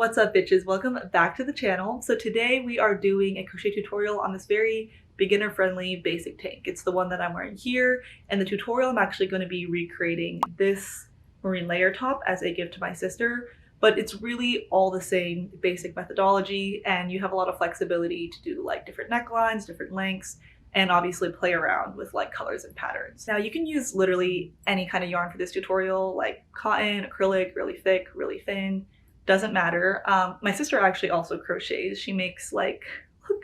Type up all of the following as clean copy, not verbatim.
What's up, bitches? Welcome back to the channel. So today we are doing a crochet tutorial on this very beginner-friendly basic tank. It's the one that I'm wearing here, and the tutorial I'm actually going to be recreating this marine layer top as a gift to my sister, but it's really all the same basic methodology, and you have a lot of flexibility to do like different necklines, different lengths, and obviously play around with like colors and patterns. Now you can use literally any kind of yarn for this tutorial, like cotton, acrylic, really thick, really thin. Doesn't matter. My sister actually also crochets. She makes like, look,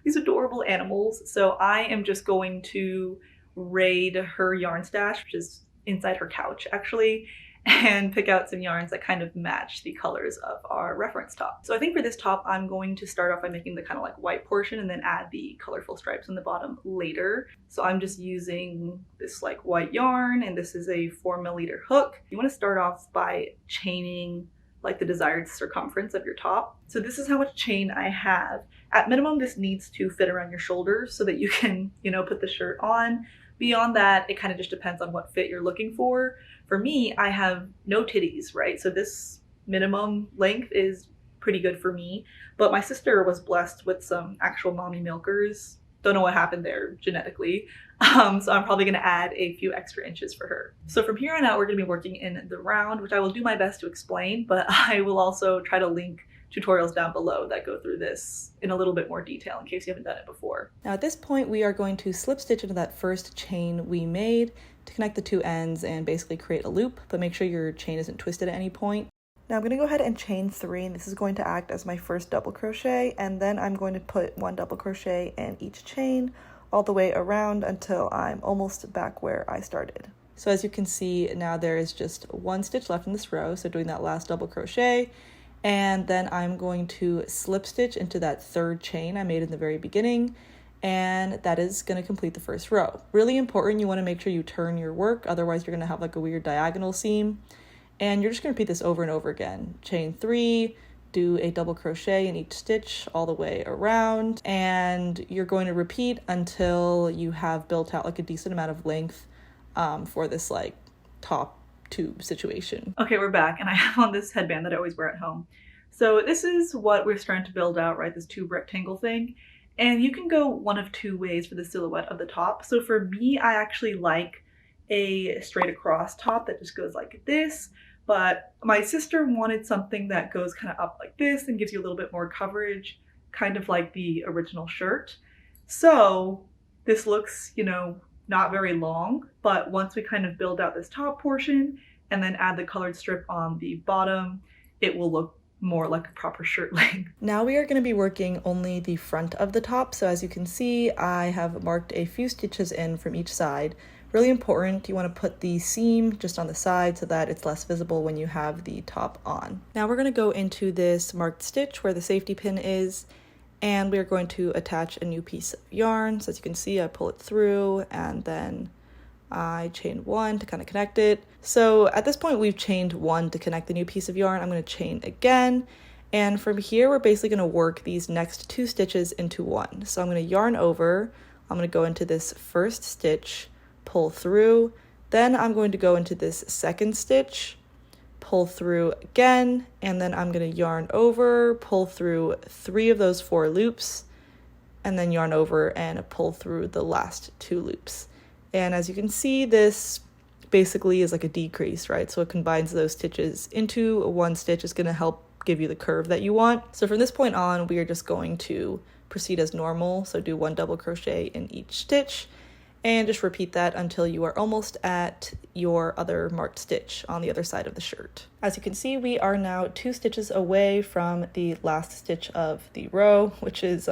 these adorable animals. So I am just going to raid her yarn stash, which is inside her couch actually, and pick out some yarns that kind of match the colors of our reference top. So I think for this top, I'm going to start off by making the kind of like white portion and then add the colorful stripes on the bottom later. So I'm just using this like white yarn, and this is a 4mm hook. You want to start off by chaining like the desired circumference of your top. So this is how much chain I have. At minimum, this needs to fit around your shoulders so that you can, put the shirt on. Beyond that, it kind of just depends on what fit you're looking for. For me, I have no titties, right? So this minimum length is pretty good for me, but my sister was blessed with some actual mommy milkers. Don't know what happened there genetically. So I'm probably gonna add a few extra inches for her. So from here on out, we're gonna be working in the round, which I will do my best to explain, but I will also try to link tutorials down below that go through this in a little bit more detail in case you haven't done it before. Now at this point, we are going to slip stitch into that first chain we made to connect the two ends and basically create a loop, but make sure your chain isn't twisted at any point. Now I'm going to go ahead and chain 3, and this is going to act as my first double crochet, and then I'm going to put 1 double crochet in each chain all the way around until I'm almost back where I started. So as you can see, now there is just 1 stitch left in this row, so doing that last double crochet, and then I'm going to slip stitch into that 3rd chain I made in the very beginning, and that is going to complete the first row. Really important, you want to make sure you turn your work, otherwise you're going to have like a weird diagonal seam. And you're just going to repeat this over and over again. Chain 3, do a double crochet in each stitch all the way around, and you're going to repeat until you have built out like a decent amount of length for this like top tube situation. Okay, we're back, and I have on this headband that I always wear at home. So this is what we're starting to build out, right? This tube rectangle thing. And you can go one of 2 ways for the silhouette of the top. So for me, I actually like a straight across top that just goes like this. But my sister wanted something that goes kind of up like this and gives you a little bit more coverage, kind of like the original shirt. So this looks, not very long, but once we kind of build out this top portion and then add the colored strip on the bottom, it will look more like a proper shirt length. Now we are going to be working only the front of the top. So as you can see, I have marked a few stitches in from each side. Really important, you want to put the seam just on the side so that it's less visible when you have the top on. Now we're going to go into this marked stitch where the safety pin is, and we are going to attach a new piece of yarn. So as you can see, I pull it through and then I chain 1 to kind of connect it. So at this point we've chained 1 to connect the new piece of yarn. I'm going to chain again, and from here we're basically going to work these next 2 stitches into 1. So I'm going to yarn over, I'm going to go into this first stitch, pull through, then I'm going to go into this second stitch, pull through again, and then I'm going to yarn over, pull through 3 of those 4 loops, and then yarn over and pull through the last 2 loops. And as you can see, this basically is like a decrease, right? So it combines those stitches into 1 stitch. Is going to help give you the curve that you want. So from this point on, we are just going to proceed as normal. So do 1 double crochet in each stitch, and just repeat that until you are almost at your other marked stitch on the other side of the shirt. As you can see, we are now 2 stitches away from the last stitch of the row, which is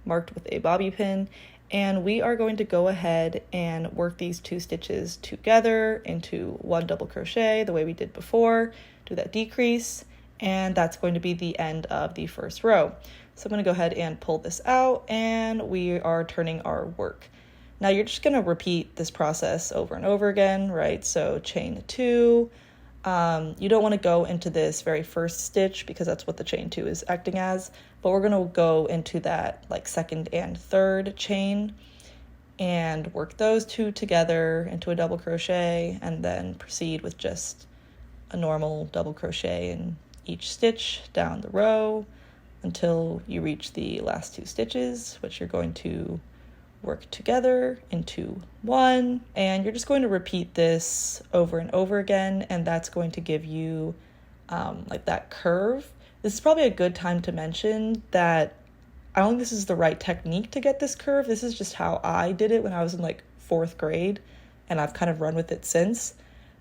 marked with a bobby pin, and we are going to go ahead and work these 2 stitches together into 1 double crochet the way we did before, do that decrease, and that's going to be the end of the first row. So I'm going to go ahead and pull this out, and we are turning our work. Now you're just going to repeat this process over and over again, right? So chain 2, you don't want to go into this very first stitch because that's what the chain 2 is acting as, but we're going to go into that like 2nd and 3rd chain and work those 2 together into a double crochet, and then proceed with just a normal double crochet in each stitch down the row until you reach the last 2 stitches, which you're going to work together into one, and you're just going to repeat this over and over again, and that's going to give you like that curve. This is probably a good time to mention that I don't think this is the right technique to get this curve. This is just how I did it when I was in like 4th grade, and I've kind of run with it since.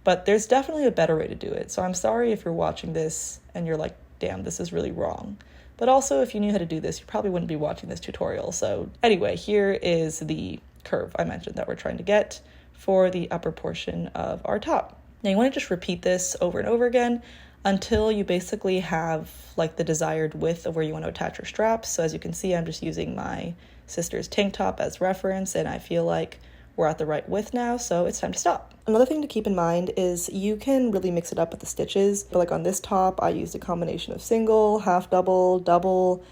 But there's definitely a better way to do it. So I'm sorry if you're watching this and you're like, damn, this is really wrong. But also, if you knew how to do this, you probably wouldn't be watching this tutorial. So anyway, here is the curve I mentioned that we're trying to get for the upper portion of our top. Now you want to just repeat this over and over again until you basically have like the desired width of where you want to attach your straps. So as you can see, I'm just using my sister's tank top as reference, and I feel like we're at the right width now, so it's time to stop. Another thing to keep in mind is you can really mix it up with the stitches. But like on this top, I used a combination of single, half double, double.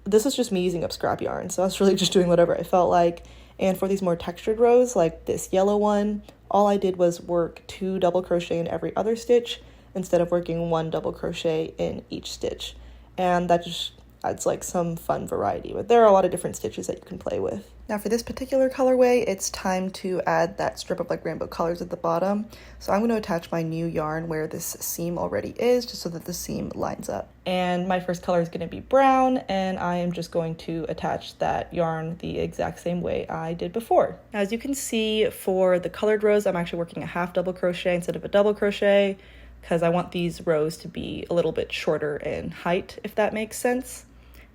This was just me using up scrap yarn, so I was really just doing whatever I felt like. And for these more textured rows, like this yellow one, all I did was work 2 double crochet in every other stitch instead of working 1 double crochet in each stitch. And that just adds like some fun variety, but there are a lot of different stitches that you can play with. Now for this particular colorway, it's time to add that strip of like rainbow colors at the bottom. So I'm going to attach my new yarn where this seam already is, just so that the seam lines up. And my first color is going to be brown, and I am just going to attach that yarn the exact same way I did before. Now, as you can see, for the colored rows, I'm actually working a half double crochet instead of a double crochet, because I want these rows to be a little bit shorter in height, if that makes sense.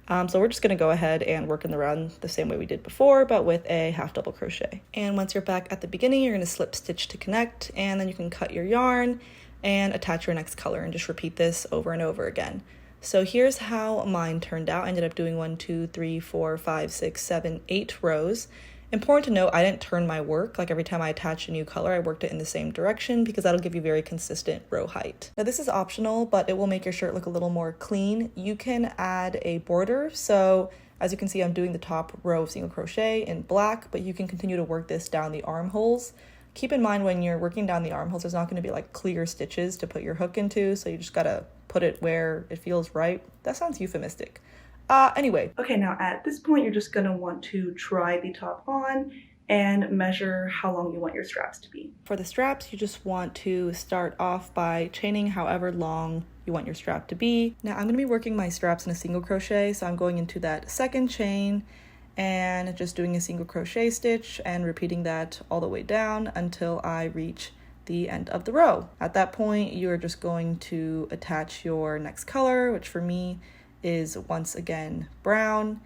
So we're just going to go ahead and work in the round the same way we did before, but with a half double crochet. And once you're back at the beginning, you're going to slip stitch to connect, and then you can cut your yarn and attach your next color and just repeat this over and over again. So here's how mine turned out. I ended up doing 1, 2, 3, 4, 5, 6, 7, 8 rows. Important to note, I didn't turn my work. Like every time I attached a new color, I worked it in the same direction because that'll give you very consistent row height. Now this is optional, but it will make your shirt look a little more clean. You can add a border. So as you can see, I'm doing the top row of single crochet in black, but you can continue to work this down the armholes. Keep in mind when you're working down the armholes, there's not going to be like clear stitches to put your hook into. So you just got to put it where it feels right. That sounds euphemistic. Anyway. Okay, now at this point, you're just gonna want to try the top on and measure how long you want your straps to be. For the straps, you just want to start off by chaining however long you want your strap to be. Now I'm gonna be working my straps in a single crochet, so I'm going into that second chain and just doing a single crochet stitch and repeating that all the way down until I reach the end of the row. At that point, you're just going to attach your next color, which for me is once again brown,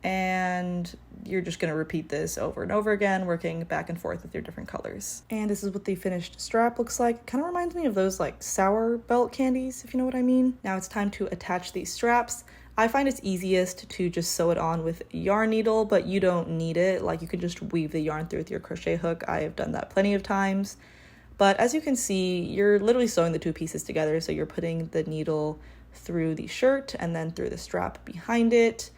and you're just going to repeat this over and over again, working back and forth with your different colors. And this is what the finished strap looks like. It kind of reminds me of those like sour belt candies, if you know what I mean. Now it's time to attach these straps. I find it's easiest to just sew it on with a yarn needle, but you don't need it. Like you can just weave the yarn through with your crochet hook. I have done that plenty of times. But as you can see, you're literally sewing the 2 pieces together. So you're putting the needle through the shirt and then through the strap behind it,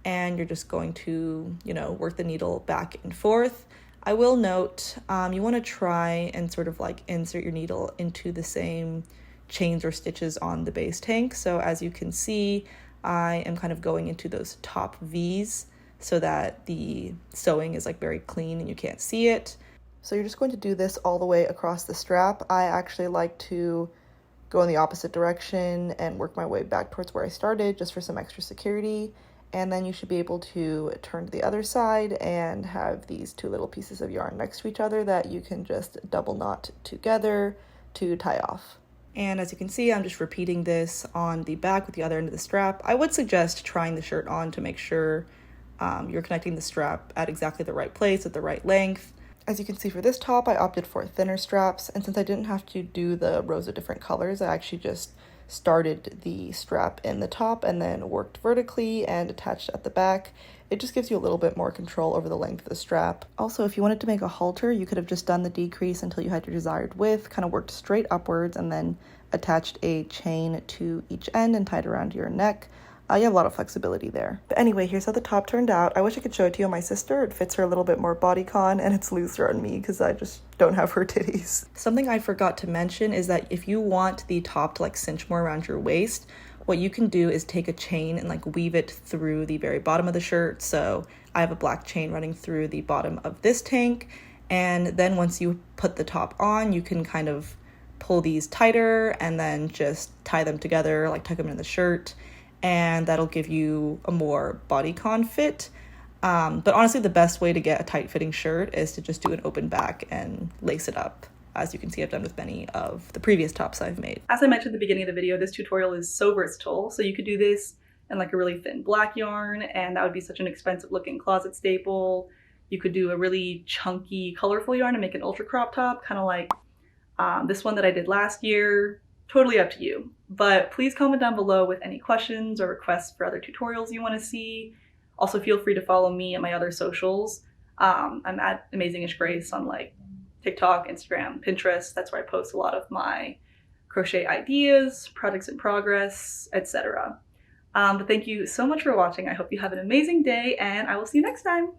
and you're just going to, you know, work the needle back and forth. I will note, you want to try and sort of like insert your needle into the same chains or stitches on the base tank. So as you can see, I am kind of going into those top V's so that the sewing is like very clean and you can't see it. So you're just going to do this all the way across the strap. I actually like to go in the opposite direction and work my way back towards where I started just for some extra security. And then you should be able to turn to the other side and have these 2 little pieces of yarn next to each other that you can just double knot together to tie off. And as you can see, I'm just repeating this on the back with the other end of the strap. I would suggest trying the shirt on to make sure you're connecting the strap at exactly the right place at the right length. As you can see for this top, I opted for thinner straps, and since I didn't have to do the rows of different colors, I actually just started the strap in the top and then worked vertically and attached at the back. It just gives you a little bit more control over the length of the strap. Also, if you wanted to make a halter, you could have just done the decrease until you had your desired width, kind of worked straight upwards, and then attached a chain to each end and tied around your neck. You have a lot of flexibility there. But anyway, here's how the top turned out. I wish I could show it to you on my sister. It fits her a little bit more bodycon, and it's looser on me because I just don't have her titties. Something I forgot to mention is that if you want the top to like cinch more around your waist, what you can do is take a chain and like weave it through the very bottom of the shirt. So I have a black chain running through the bottom of this tank, and then once you put the top on, you can kind of pull these tighter and then just tie them together, like tuck them in the shirt, and that'll give you a more bodycon fit. But honestly, the best way to get a tight fitting shirt is to just do an open back and lace it up, as you can see I've done with many of the previous tops I've made. As I mentioned at the beginning of the video, this tutorial is so versatile. So you could do this in like a really thin black yarn, and that would be such an expensive looking closet staple. You could do a really chunky, colorful yarn and make an ultra crop top, kind of like this one that I did last year. Totally up to you. But please comment down below with any questions or requests for other tutorials you want to see. Also, feel free to follow me at my other socials. I'm at Amazingish Grace on like TikTok, Instagram, Pinterest. That's where I post a lot of my crochet ideas, projects in progress, etc. But thank you so much for watching. I hope you have an amazing day, and I will see you next time.